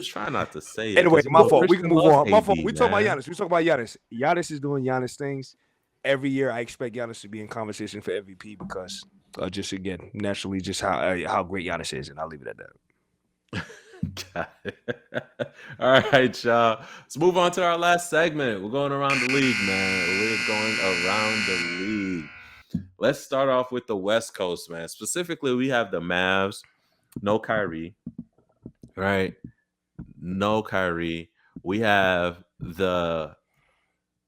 try not to say it. Anyway, my fault. We can move on. My fault. We talk about Giannis. We talk about Giannis. Giannis is doing Giannis things. Every year, I expect Giannis to be in conversation for MVP because just again, naturally, just how great Giannis is, and I'll leave it at that. Got it. All right, y'all. Let's move on to our last segment. We're going around the league, man. We're going around the league. Let's start off with the West Coast, man. Specifically, we have the Mavs. No Kyrie. Right? No Kyrie. We have the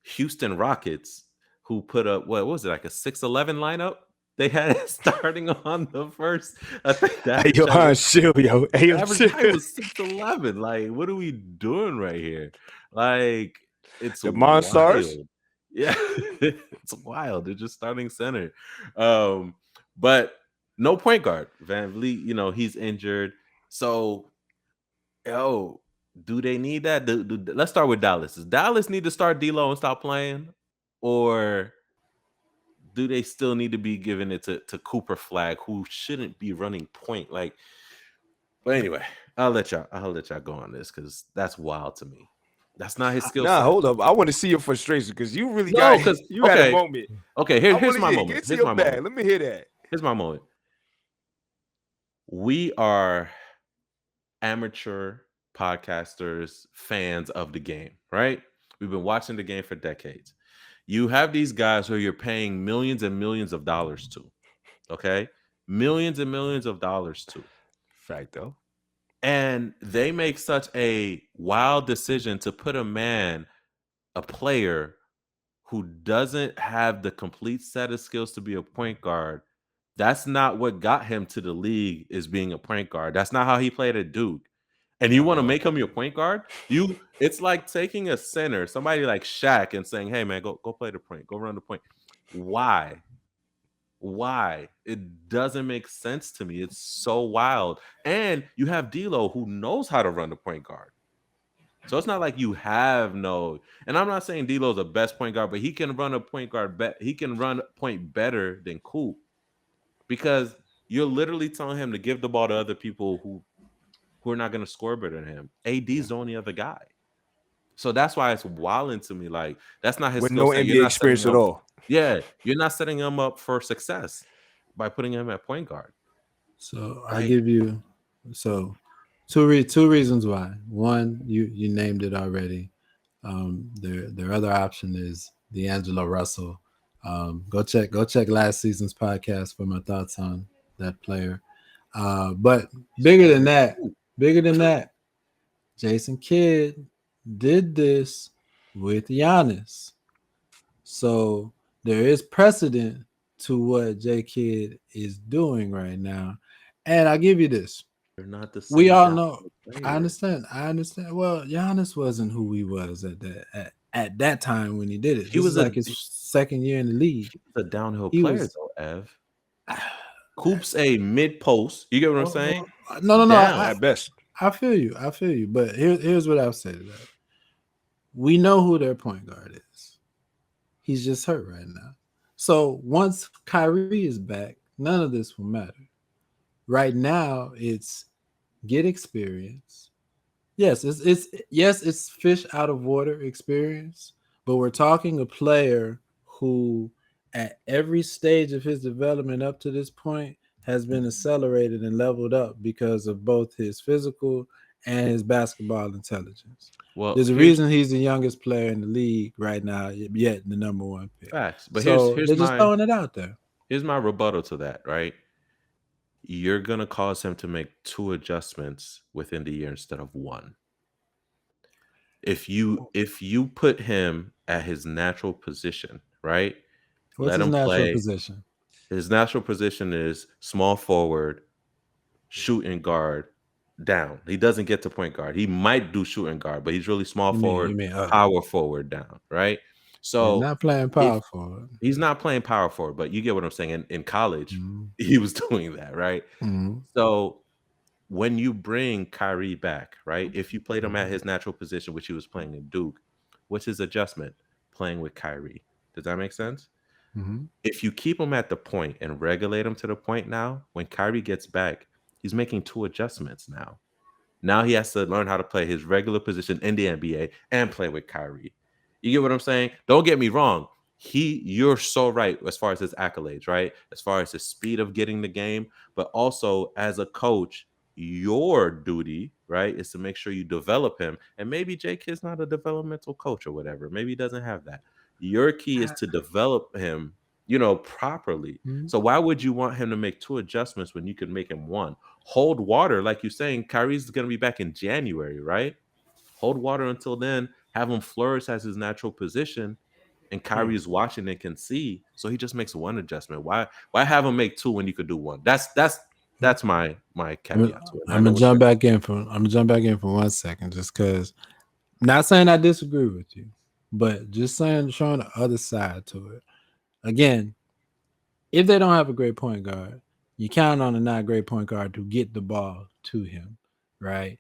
Houston Rockets, who put up, what was it, like a 6-11 lineup? They had it starting on the first. I think that average height was 6'11". Like, what are we doing right here? Like, it's the Monstars. Yeah, it's wild. They're just starting center. But no point guard. Van Vliet, he's injured. So, do they need that? Let's start with Dallas. Does Dallas need to start D'Lo and stop playing? Or do they still need to be giving it to Cooper Flag, who shouldn't be running point? But anyway, I'll let y'all go on this because that's wild to me. That's not his skill set. Hold up. I want to see your frustration because you really had a moment. Okay, here's my moment. Here's my moment. Let me hear that. Here's my moment. We are amateur podcasters, fans of the game, right? We've been watching the game for decades. You have these guys who you're paying millions and millions of dollars to, okay? Millions and millions of dollars to. Fact, though. And they make such a wild decision to put a player who doesn't have the complete set of skills to be a point guard. That's not what got him to the league, is being a point guard. That's not how he played at Duke. And you want to make him your point guard? It's like taking a center, somebody like Shaq, and saying, hey, man, go play the point. Go run the point. Why? It doesn't make sense to me. It's so wild. And you have D'Lo, who knows how to run the point guard. So it's not like you have no. And I'm not saying D'Lo's the best point guard, but he can run a point guard. He can run point better than Coop, because you're literally telling him to give the ball to other people who are not going to score better than him. AD's the only other guy. So that's why it's wilding to me. Like, that's not his with skill no set. You're NBA not setting experience him at up. all. Yeah, you're not setting him up for success by putting him at point guard. So I Like, give you two reasons why. One, you named it already. Their other option is D'Angelo Russell. Go check last season's podcast for my thoughts on that player. But bigger than that, Jason Kidd did this with Giannis. So there is precedent to what J Kidd is doing right now. And I'll give you this. they're not the We same all guy know. I player. understand. Well, Giannis wasn't who he was at that time when he did it. He This was is like his second year in the league. a downhill He player, was though, Ev. Coops a mid post. You get what I'm saying? no. Down. At best. I feel you. But here's what I'll say to that. We know who their point guard is. He's just hurt right now. So once Kyrie is back, none of this will matter. Right now, it's get experience. Yes, it's fish out of water experience, but we're talking a player who at every stage of his development up to this point has been accelerated and leveled up because of both his physical and his basketball intelligence. Well, There's a reason he's the youngest player in the league right now, yet the number one pick. facts. But So here's they're just my throwing it out there. here's my rebuttal to that, right? You're gonna cause him to make 2 adjustments within the year instead of 1. If you put him at his natural position, right? What's Let his him natural play. position? His natural position is small forward, shooting guard, down. He doesn't get to point guard. He might do shooting guard, but he's really small forward, You mean power forward, down, right? he's So not playing power forward. he's not playing power forward, but you get what I'm saying. In college, Mhm. he was doing that, right? Mhm. So when you bring Kyrie back, right? If you played him at his natural position, which he was playing in Duke, what's his adjustment? Playing with Kyrie. Does that make sense? Mhm. If you keep him at the point and regulate him to the point now, when Kyrie gets back, he's making 2 adjustments now. Now he has to learn how to play his regular position in the NBA and play with Kyrie. You get what I'm saying? Don't get me wrong. You're so right as far as his accolades, right? As far as his speed of getting the game, but also as a coach, your duty, right, is to make sure you develop him. And maybe J Kid's not a developmental coach or whatever. Maybe he doesn't have that. Your key is to develop him, properly. Mhm. So why would you want him to make 2 adjustments when you could make him 1? Hold water, like you're saying. Kyrie's going to be back in January, right? Hold water until then. Have him flourish as his natural position, and Kyrie's watching and can see. So he just makes 1 adjustment. Why have him make 2 when you could do 1? That's my caveat to it. I'm gonna jump back in for 1 second, just because. Not saying I disagree with you, but just showing the other side to it. Again, if they don't have a great point guard, you count on a not great point guard to get the ball to him, right?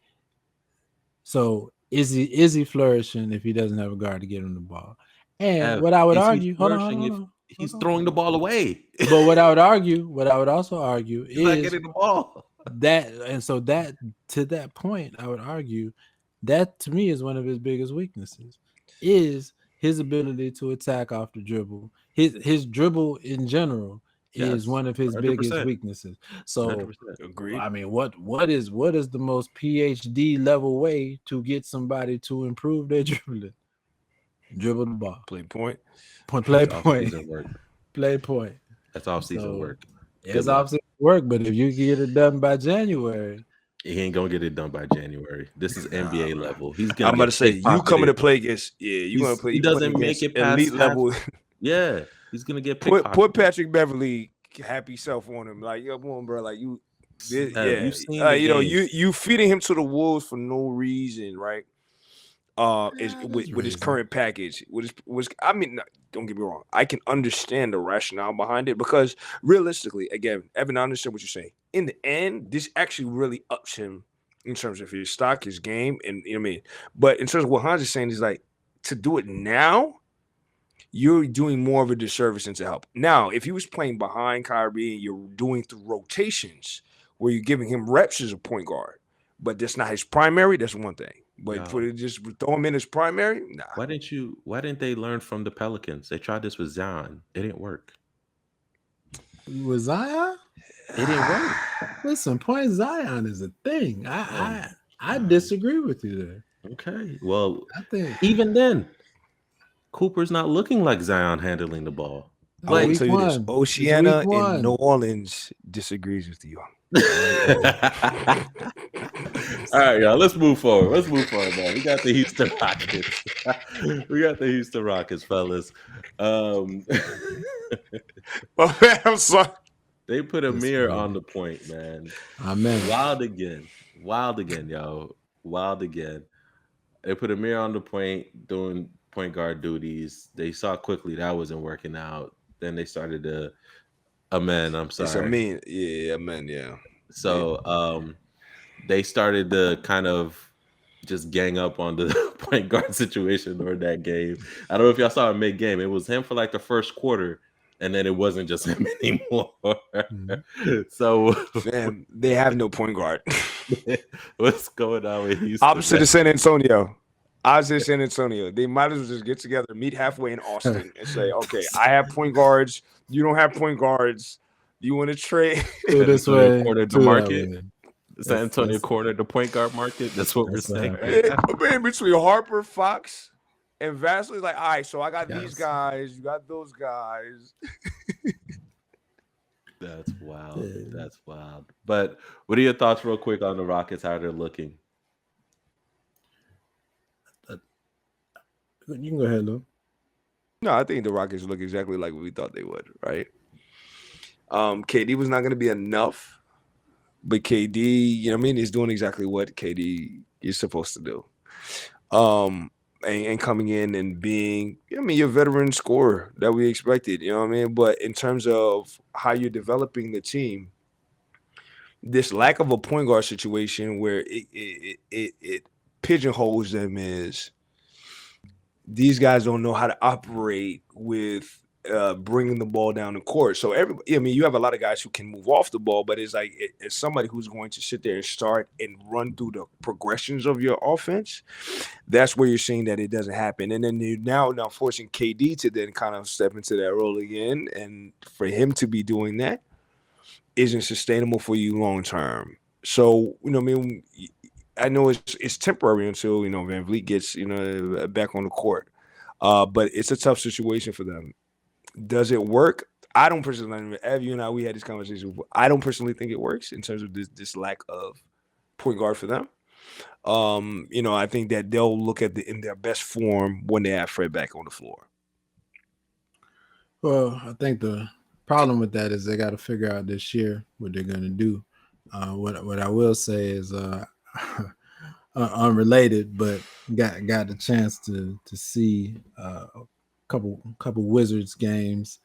So is he flourishing if he doesn't have a guard to get him the ball? And what I would argue, hold on. He's throwing the ball away. But what I would also argue He's not is getting the ball. that to that point, I would argue that to me is one of his biggest weaknesses is his ability to attack off the dribble. His dribble in general is Yes, one of his 100%. biggest weaknesses. So 100%. Agreed. I mean, what is the most PhD level way to get somebody to improve their dribbling? Dribble the ball. Play point. Play That's point. off-season work. Play point. That's off-season So, work. It's luck. off-season work, but if you get it done by January, He ain't gonna get it done by January. This is NBA level. He's gonna. I'm about to say get you coming to pickpocketed. play against you gonna play. He you doesn't playing make against it past elite level. Yeah, he's gonna get Put pickpocketed. Patrick Beverly happy self on him. Like, yo, come on, bro. Like you, You've seen the you feeding him to the wolves for no reason, right? With his current package, I mean, don't get me wrong. I can understand the rationale behind it because realistically, again, Evan, I understand what you're saying. In the end, this actually really ups him in terms of his stock, his game, and you know what I mean. But in terms of what Hans is saying, is like to do it now, you're doing more of a disservice than to help. Now, if he was playing behind Kyrie and you're doing through rotations where you're giving him reps as a point guard, but that's not his primary, that's one thing. But just throw him in as primary? Nah. Why didn't they learn from the Pelicans? They tried this with Zion. It didn't work. With Zion? It didn't work. Listen, point Zion is a thing. I disagree with you there. Okay. Well, I think even then, Cooper's not looking like Zion handling the ball. I will tell you this: It's Oceana week one. in New Orleans disagrees with you. All right, y'all. Let's move forward, man. We got the Houston Rockets. Fellas. I'm sorry. They put Amir on the point, man. Amen. Wild again, yo. Wild again. They put Amir on the point, doing point guard duties. They saw quickly that wasn't working out. Then they started to amend. I'm sorry. Yeah. So they started to kind of just gang up on the point guard situation during that game. I don't know if y'all saw it mid-game. It was him for like the first quarter, and then it wasn't just him anymore. So Fam, they have no point guard. What's going on with Houston? Opposite of San Antonio. They might as well just get together, meet halfway in Austin, and say, okay, I have point guards. You don't have point guards. Do you want to trade? This way. Cornered the market. San Antonio cornered the point guard market. That's what we're saying. Man, between Harper, Fox, and Vassily, like, all right, so I got these guys. You got those guys. That's wild. But what are your thoughts, real quick, on the Rockets? How they're looking? You can go ahead, Lou. No, I think the Rockets look exactly like we thought they would, right? KD was not going to be enough, but KD, is doing exactly what KD is supposed to do. And coming in and being, your veteran scorer that we expected, But in terms of how you're developing the team, this lack of a point guard situation where it pigeonholes them is these guys don't know how to operate with bringing the ball down the court. So you have a lot of guys who can move off the ball, but it's like it's somebody who's going to sit there and start and run through the progressions of your offense. That's where you're seeing that it doesn't happen. And then you're now forcing KD to then kind of step into that role again. And for him to be doing that isn't sustainable for you long term. So, I know it's temporary until, Van Vliet gets, back on the court. But it's a tough situation for them. Does it work? I don't personally, Ev, you and I, we had this conversation. I don't personally think it works in terms of this lack of point guard for them. I think that they'll look at in their best form when they have Fred back on the floor. Well, I think the problem with that is they got to figure out this year what they're going to do. What I will say is unrelated, but got the chance to see a couple Wizards games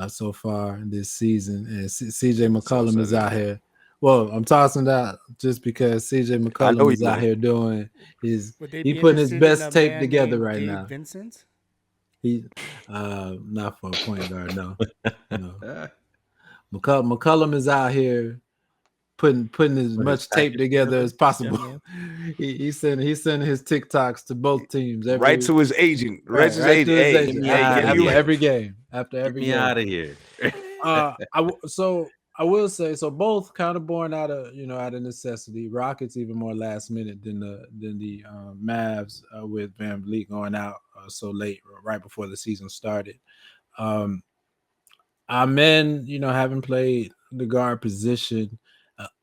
so far this season, and CJ McCollum is out here. Well, I'm tossing that just because CJ McCollum is out here doing he putting his best tape together right now. Vincent? He not for a point guard, no. McCollum is out here putting as much tape together as possible. He's sending his TikToks to both teams. Right to his agent. Right to his agent. After every game. Get me out of here. I will say, so both kind of born out of necessity. Rockets even more last minute than the Mavs with Van Vliet going out so late, right before the season started. Our men, haven't played the guard position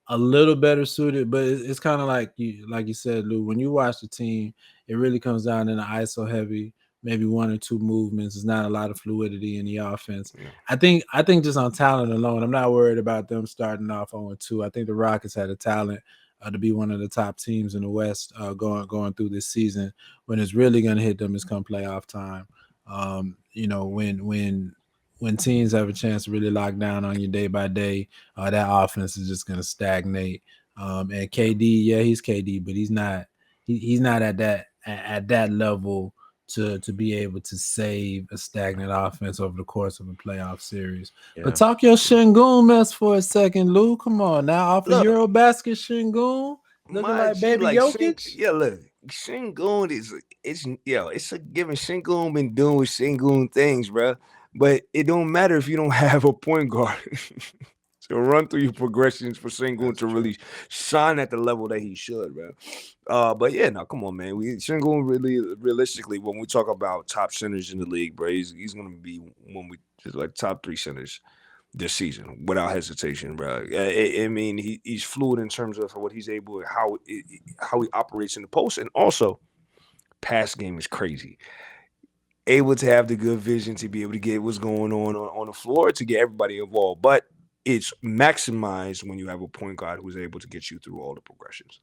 a little better suited, but it's kind of like you said, Lou, when you watch the team, it really comes down in the ISO heavy, maybe one or two movements. There's not a lot of fluidity in the offense. Yeah. I think just on talent alone, I'm not worried about them starting off 0-2. I think the Rockets had the talent to be one of the top teams in the West going through this season. When it's really going to hit them is come playoff time. When teams have a chance to really lock down on you day by day, that offense is just going to stagnate. And KD, yeah, he's KD, but he's not at that level to be able to save a stagnant offense over the course of a playoff series. Yeah. But talk your Şengün mess for a second, Lou. Come on now, off of Eurobasket Şengün, looking like baby Jokic. Look, Şengün it's a given. Şengün been doing Şengün things, bro. But it don't matter if you don't have a point guard to run through your progressions for Şengün That's to true. really shine at the level that he should, bro. But yeah, no, come on, man. Şengün really, realistically, when we talk about top centers in the league, bro, he's gonna be when we just like top 3 centers this season without hesitation, bro. I mean, he's fluid in terms of what he's able, how he operates in the post, and also pass game is crazy. Able to have the good vision to be able to get what's going on the floor to get everybody involved, but it's maximized when you have a point guard who's able to get you through all the progressions.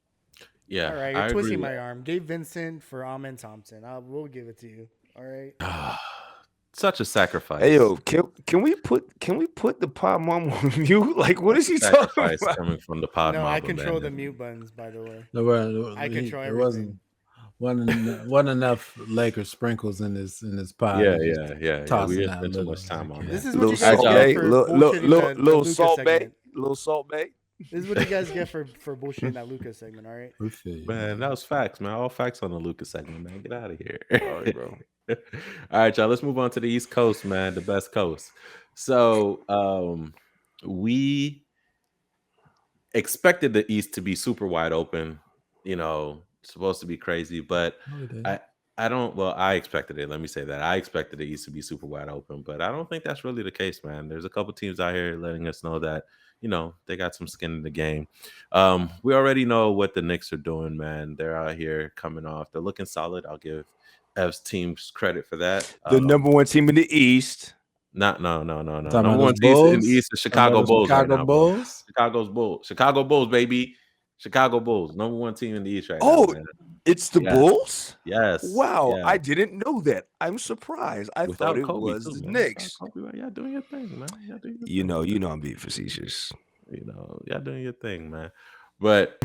Yeah, All right, I you're agree. twisting my arm. Gabe Vincent for Amen Thompson. We'll give it to you. All right. Such a sacrifice. Hey yo, can we put the pod mom on mute? Like, what is he talking Sacrifice about? coming from the pod. No, I Mamba, control man. the mute buttons, by the way. I It control it everything. wasn't enough Lakers sprinkles in his pie. Yeah, He just yeah. tossing We out spent too little- much time on This that. is what Little you guys salt Alright, get bay, for little bullshitting the Luka salt bay, segment. little salt bay. This is what you guys get for bullshitting that Luka segment. All right. We feel you, Man, that was facts, man. All facts on the Lucas segment, man. Get out of here. Sorry, bro. All right, y'all. Let's move on to the East Coast, man. The best coast. So we expected the East to be super wide open, supposed to be crazy, but No, we didn't. I expected it. Let me say that. I expected the East to be super wide open, but I don't think that's really the case, man. There's a couple teams out here letting us know that, they got some skin in the game. We already know what the Knicks are doing, man. They're out here coming off. They're looking solid. I'll give Ev's teams credit for that. The number 1 team in the East. No. Talking Number about 1 the team in Bulls? the East is Talking Chicago about the Bulls Chicago right now, bro. Bulls? Chicago Bulls, baby. Chicago Bulls, number 1 team in the East right Oh, now, man. it's the Yes. Bulls? Yes. Wow, Yeah. I didn't know that. I'm surprised. I Without thought it Kobe, was too, the man. Knicks. Without Kobe, right? Y'all doing your thing, man. Y'all doing your You thing. know I'm being facetious. Y'all doing your thing, man. But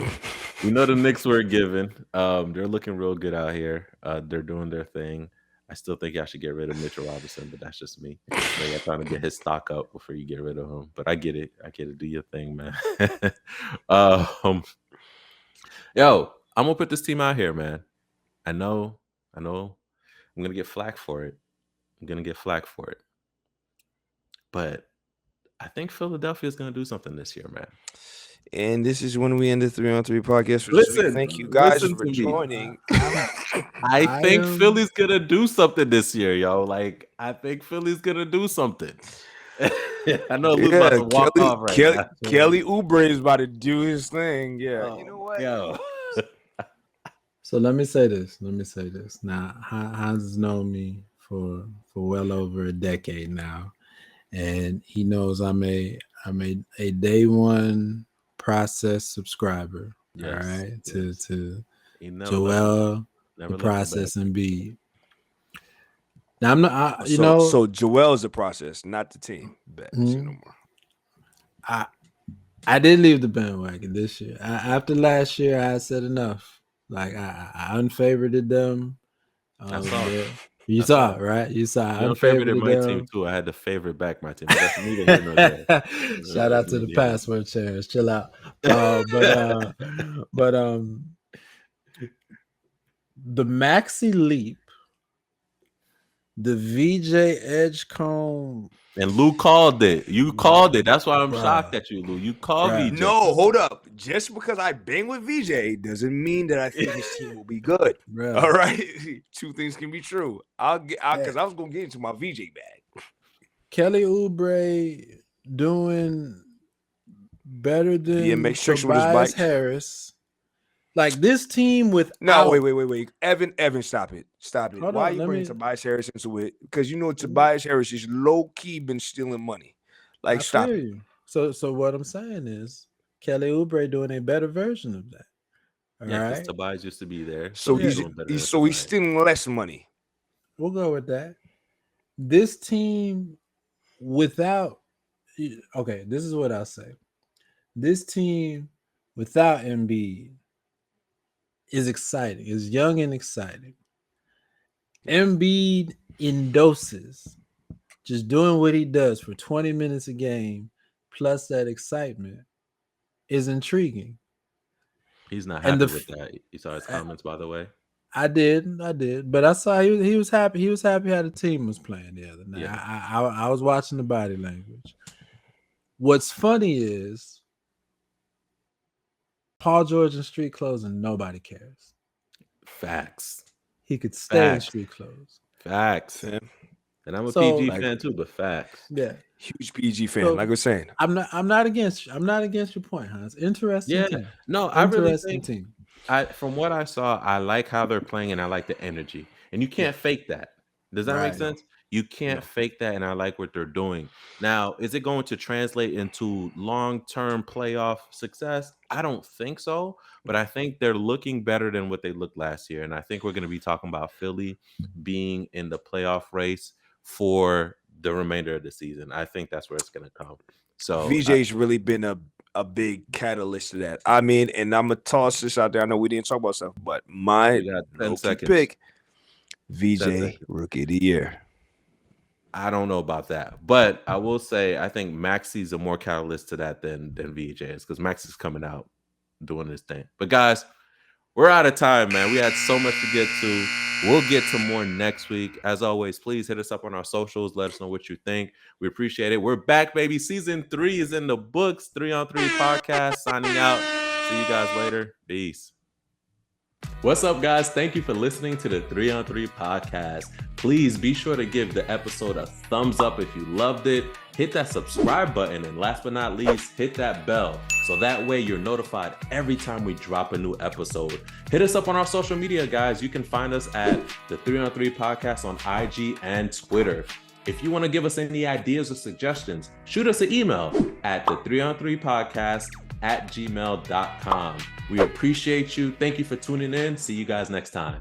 we know the Knicks were given. They're looking real good out here. They're doing their thing. I still think y'all should get rid of Mitchell Robinson, but that's just me. Y'all trying to get his stock up before you get rid of him. But I get it. Do your thing, man. Yo, I'm gonna put this team out here, man. I know. I'm gonna get flack for it. But I think Philadelphia is gonna do something this year, man. And this is when we end the 3-on-3 podcast for this week. Listen, Thank you guys listen for to me. joining. I think Philly's gonna do something this year, yo. Like, I think Philly's gonna do something. I know Lou's about to walk off right now. Kelly Oubre is about to do his thing. Yeah, you know what? Yo. So let me say this. Now, Hans has known me for well over a decade now, and he knows I'm a day one process subscriber. Yes, all right, yes. to He never Joel, never the left process, back. and B. Now I'm not. So Joel is the process, not the team. Bet. See no more. I did leave the bandwagon this year. After last year, I said enough. Like I unfavorited them. I saw it. You saw it, right? You saw I You unfavorited unfavorited my them. team too. I had to favorite back my team. But that's neither here nor there. Shout out to the password chairs. Chill out. But the Maxi Leap, the VJ Edgecombe. And Lou called it. You called it. That's why I'm shocked at you, Lou. You called Bruh. VJ. No, hold up. Just because I bang with VJ doesn't mean that I think his team will be good. Bruh. All right, 2 things can be true. Because I was gonna get into my VJ bag. Kelly Oubre doing better than makes tricks with his Tobias bike. Harris. Like this team with No, wait. Evan, stop it. Hold Why on, are you let bringing me- Tobias Harris into it? Because Tobias Harris is low key been stealing money. Like, I stop feel it. you. So what I'm saying is Kelly Oubre doing a better version of that. All Yeah, because right, Tobias used to be there. So he's he's doing better than he's Tobias. stealing less money. we'll go with that. This team without this is what I'll say. This team without Embiid is exciting. Is young and exciting. Embiid in doses, just doing what he does for 20 minutes a game, plus that excitement, is intriguing. He's not And happy the with that. You saw his comments, by the way. I did, but I saw he was happy. He was happy how the team was playing the other night. Yeah. I was watching the body language. What's funny is Paul George in street clothes and nobody cares. Facts. He could stay in Facts. street clothes. Facts. Yeah. And I'm a So, PG like- fan too, but facts. Yeah, Huge PG fan, So- like I was saying. I'm not against your point, Hans. Interesting Yeah. team. No, I really Interesting think team. from what I saw, I like how they're playing and I like the energy. And you can't fake that. Does that make Right. sense? You can't fake that, and I like what they're doing. Now, is it going to translate into long-term playoff success? I don't think so, but I think they're looking better than what they looked last year. And I think we're going to be talking about Philly being in the playoff race for the remainder of the season. I think that's where it's going to come. So VJ's really been a big catalyst to that. I mean, and I'm gonna toss this out there. I know we didn't talk about stuff, but my We got 10 low-key seconds. pick, 10 VJ seconds. Rookie of the Year. I don't know about that, but I will say I think Maxi's a more catalyst to that than VJ is, because Max is coming out doing this thing. But guys, we're out of time, man. We had so much to get to. We'll get to more next week. As always, please hit us up on our socials. Let us know what you think. We appreciate it. We're back, baby. Season 3 is in the books. 3on3 podcast signing out. See you guys later. Peace. What's up, guys? Thank you for listening to the 3on3 podcast. Please be sure to give the episode a thumbs up if you loved it. Hit that subscribe button, and last but not least, hit that bell so that way you're notified every time we drop a new episode. Hit us up on our social media, guys. You can find us at the 3on3 podcast on IG and Twitter. If you want to give us any ideas or suggestions, shoot us an email at the 3on3 podcast @gmail.com. We appreciate you. Thank you for tuning in. See you guys next time.